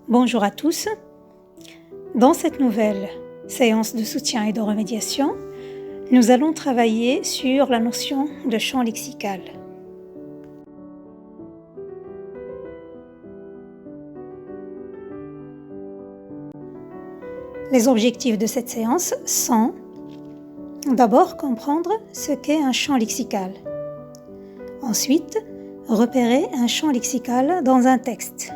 Bonjour à tous. Dans cette nouvelle séance de soutien et de remédiation, nous allons travailler sur la notion de champ lexical. Les objectifs de cette séance sont d'abord comprendre ce qu'est un champ lexical. Ensuite, repérer un champ lexical dans un texte.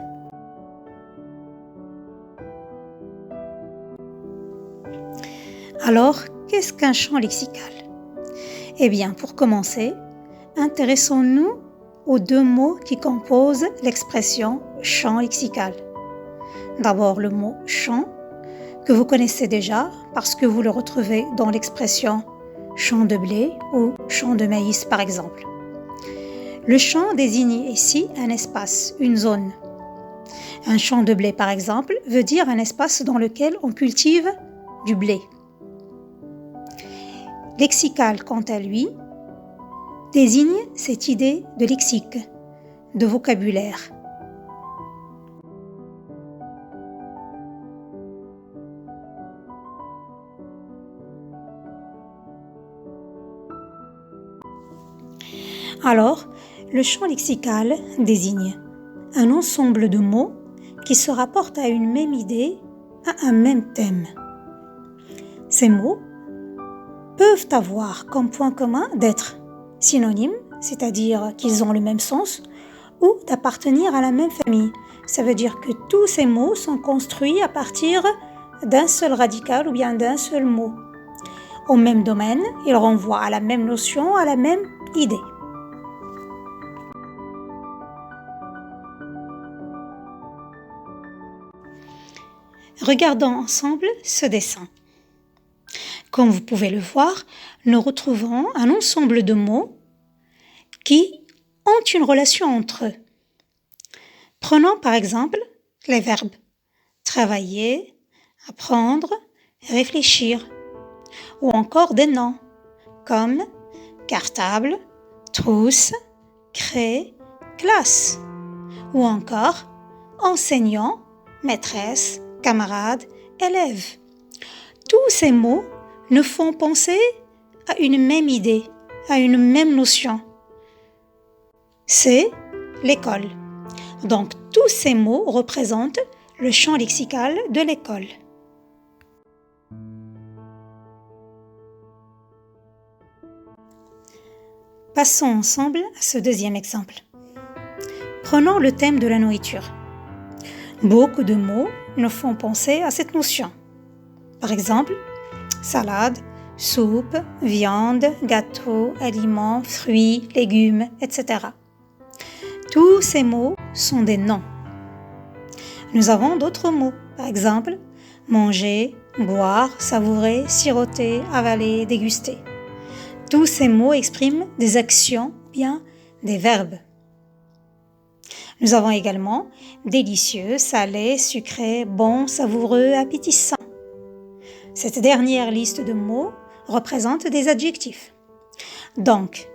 Alors, qu'est-ce qu'un champ lexical? Eh bien, pour commencer, intéressons-nous aux deux mots qui composent l'expression champ lexical. D'abord, le mot champ, que vous connaissez déjà parce que vous le retrouvez dans l'expression champ de blé ou champ de maïs par exemple. Le champ désigne ici un espace, une zone. Un champ de blé par exemple veut dire un espace dans lequel on cultive du blé. Lexical, quant à lui, désigne cette idée de lexique, de vocabulaire. Alors, le champ lexical désigne un ensemble de mots qui se rapportent à une même idée, à un même thème. Ces mots peuvent avoir comme point commun d'être synonymes, c'est-à-dire qu'ils ont le même sens, ou d'appartenir à la même famille. Ça veut dire que tous ces mots sont construits à partir d'un seul radical ou bien d'un seul mot. Au même domaine, ils renvoient à la même notion, à la même idée. Regardons ensemble ce dessin. Comme vous pouvez le voir, nous retrouvons un ensemble de mots qui ont une relation entre eux. Prenons par exemple les verbes travailler, apprendre, réfléchir, ou encore des noms comme cartable, trousse, craie, classe, ou encore enseignant, maîtresse, camarade, élève. Tous ces mots nous font penser à une même idée, à une même notion. C'est l'école. Donc, tous ces mots représentent le champ lexical de l'école. Passons ensemble à ce deuxième exemple. Prenons le thème de la nourriture. Beaucoup de mots nous font penser à cette notion. Par exemple, salade, soupe, viande, gâteau, aliments, fruits, légumes, etc. Tous ces mots sont des noms. Nous avons d'autres mots, par exemple, manger, boire, savourer, siroter, avaler, déguster. Tous ces mots expriment des actions, bien des verbes. Nous avons également délicieux, salé, sucré, bon, savoureux, appétissant. Cette dernière liste de mots représente des adjectifs. Donc,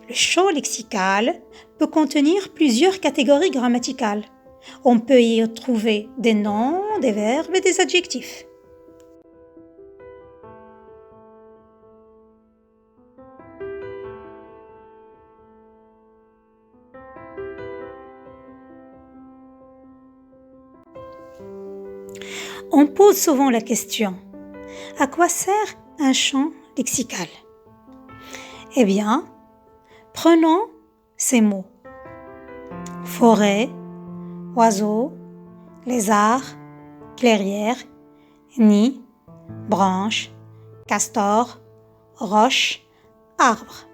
le champ lexical peut contenir plusieurs catégories grammaticales. On peut y trouver des noms, des verbes et des adjectifs. On pose souvent la question: à quoi sert un champ lexical? Eh bien, prenons ces mots. Forêt, oiseau, lézard, clairière, nid, branche, castor, roche, arbre.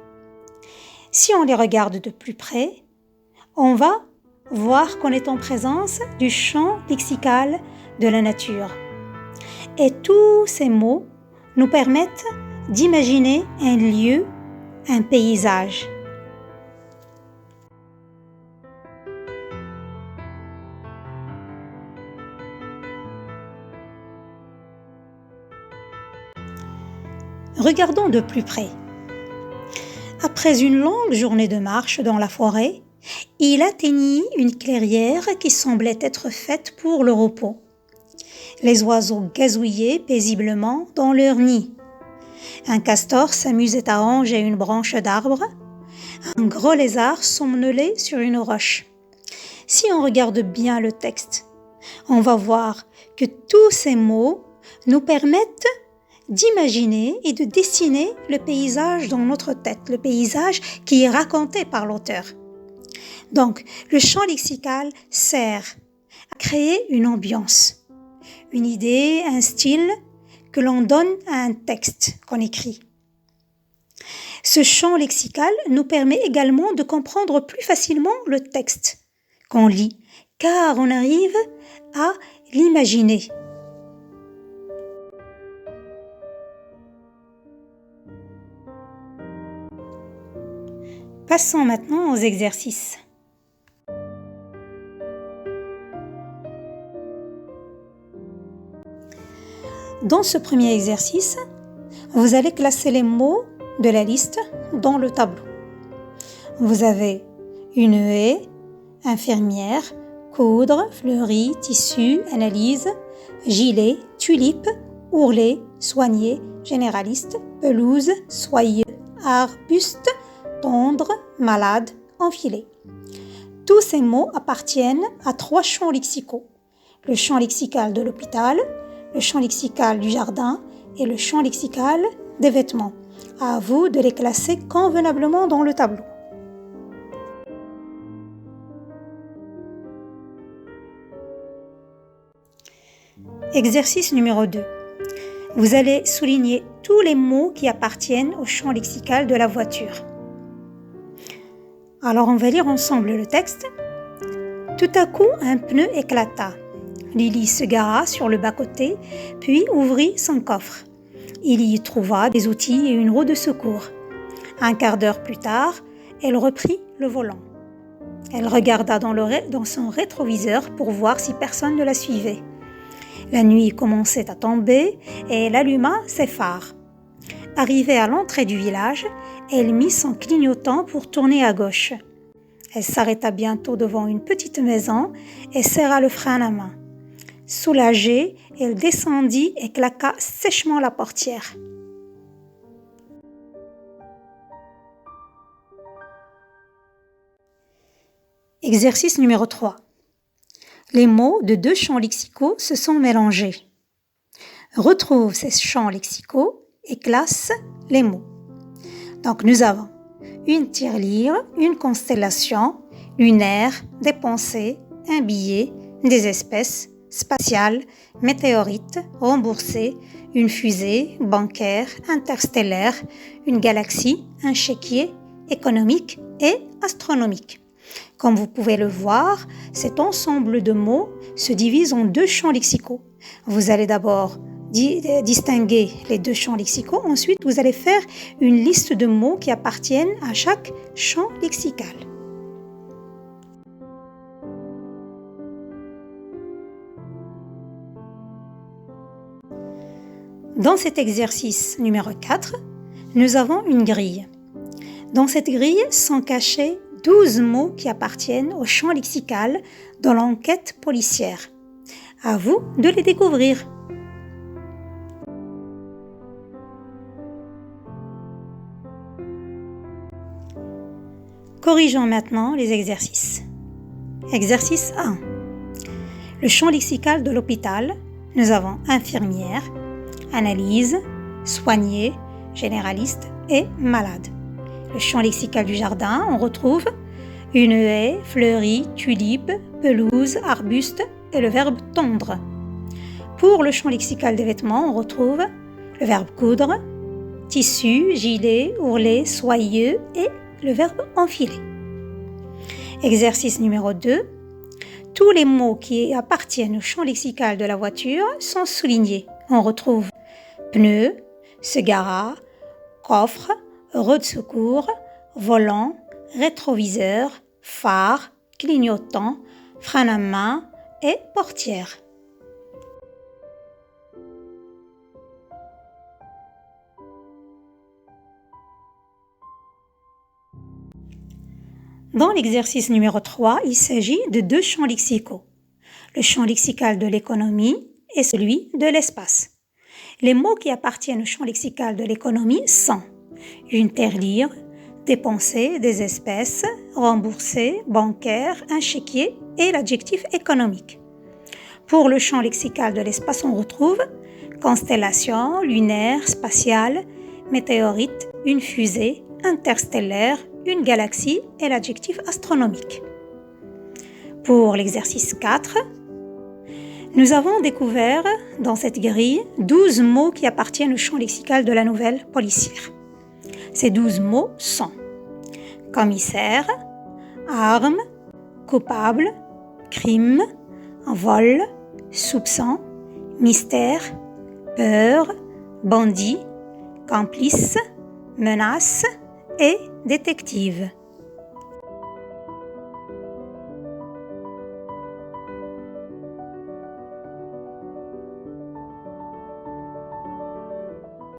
Si on les regarde de plus près, on va voir qu'on est en présence du champ lexical de la nature. Et tous ces mots nous permettent d'imaginer un lieu, un paysage. Regardons de plus près. Après une longue journée de marche dans la forêt, Il atteignit une clairière qui semblait être faite pour le repos. Les oiseaux gazouillaient paisiblement dans leur nid. Un castor s'amusait à ranger une branche d'arbre. Un gros lézard somnolait sur une roche. Si on regarde bien le texte, on va voir que tous ces mots nous permettent d'imaginer et de dessiner le paysage dans notre tête, le paysage qui est raconté par l'auteur. Donc, le champ lexical sert à créer une ambiance, une idée, un style que l'on donne à un texte qu'on écrit. Ce champ lexical nous permet également de comprendre plus facilement le texte qu'on lit, car on arrive à l'imaginer. Passons maintenant aux exercices. Dans ce premier exercice, vous allez classer les mots de la liste dans le tableau. Vous avez une haie, infirmière, coudre, fleurie, tissu, analyse, gilet, tulipe, ourlet, soigner, généraliste, pelouse, soyeux, arbuste, tendre, malade, enfilé. Tous ces mots appartiennent à 3 champs lexicaux. Le champ lexical de l'hôpital, le champ lexical du jardin et le champ lexical des vêtements. À vous de les classer convenablement dans le tableau. Exercice numéro 2. Vous allez souligner tous les mots qui appartiennent au champ lexical de la voiture. Alors on va lire ensemble le texte. Tout à coup, un pneu éclata. Lily se gara sur le bas-côté, puis ouvrit son coffre. Il y trouva des outils et une roue de secours. Un quart d'heure plus tard, elle reprit le volant. Elle regarda dans son rétroviseur pour voir si personne ne la suivait. La nuit commençait à tomber et elle alluma ses phares. Arrivée à l'entrée du village, elle mit son clignotant pour tourner à gauche. Elle s'arrêta bientôt devant une petite maison et serra le frein à main. Soulagée, elle descendit et claqua sèchement la portière. Exercice numéro 3. Les mots de 2 champs lexicaux se sont mélangés. Retrouve ces champs lexicaux et classe les mots. Donc nous avons une tirelire, une constellation, lunaire, des pensées, un billet, des espèces, spatial, météorite, remboursé, une fusée, bancaire, interstellaire, une galaxie, un chéquier, économique et astronomique. Comme vous pouvez le voir, cet ensemble de mots se divise en 2 champs lexicaux. Vous allez d'abord distinguer les 2 champs lexicaux, ensuite vous allez faire une liste de mots qui appartiennent à chaque champ lexical. Dans cet exercice numéro 4, nous avons une grille. Dans cette grille sont cachés 12 mots qui appartiennent au champ lexical dans l'enquête policière. À vous de les découvrir. Corrigeons maintenant les exercices. Exercice 1. Le champ lexical de l'hôpital, nous avons infirmière, analyse, soigner, généraliste et malade. Le champ lexical du jardin, on retrouve une haie, fleurie, tulipe, pelouse, arbuste et le verbe tondre. Pour le champ lexical des vêtements, on retrouve le verbe coudre, tissu, gilet, ourlet, soyeux et le verbe enfiler. Exercice numéro 2. Tous les mots qui appartiennent au champ lexical de la voiture sont soulignés. On retrouve pneu, se gara, coffre, roue de secours, volant, rétroviseur, phare, clignotant, frein à main et portière. Dans l'exercice numéro 3, il s'agit de 2 champs lexicaux. Le champ lexical de l'économie et celui de l'espace. Les mots qui appartiennent au champ lexical de l'économie sont une terre libre, dépenser, des espèces, rembourser, bancaire, un chéquier et l'adjectif économique. Pour le champ lexical de l'espace, on retrouve constellation, lunaire, spatiale, météorite, une fusée, interstellaire, une galaxie et l'adjectif astronomique. Pour l'exercice 4, nous avons découvert dans cette grille 12 mots qui appartiennent au champ lexical de la nouvelle policière. Ces 12 mots sont commissaire, arme, coupable, crime, vol, soupçon, mystère, peur, bandit, complice, menace et détective.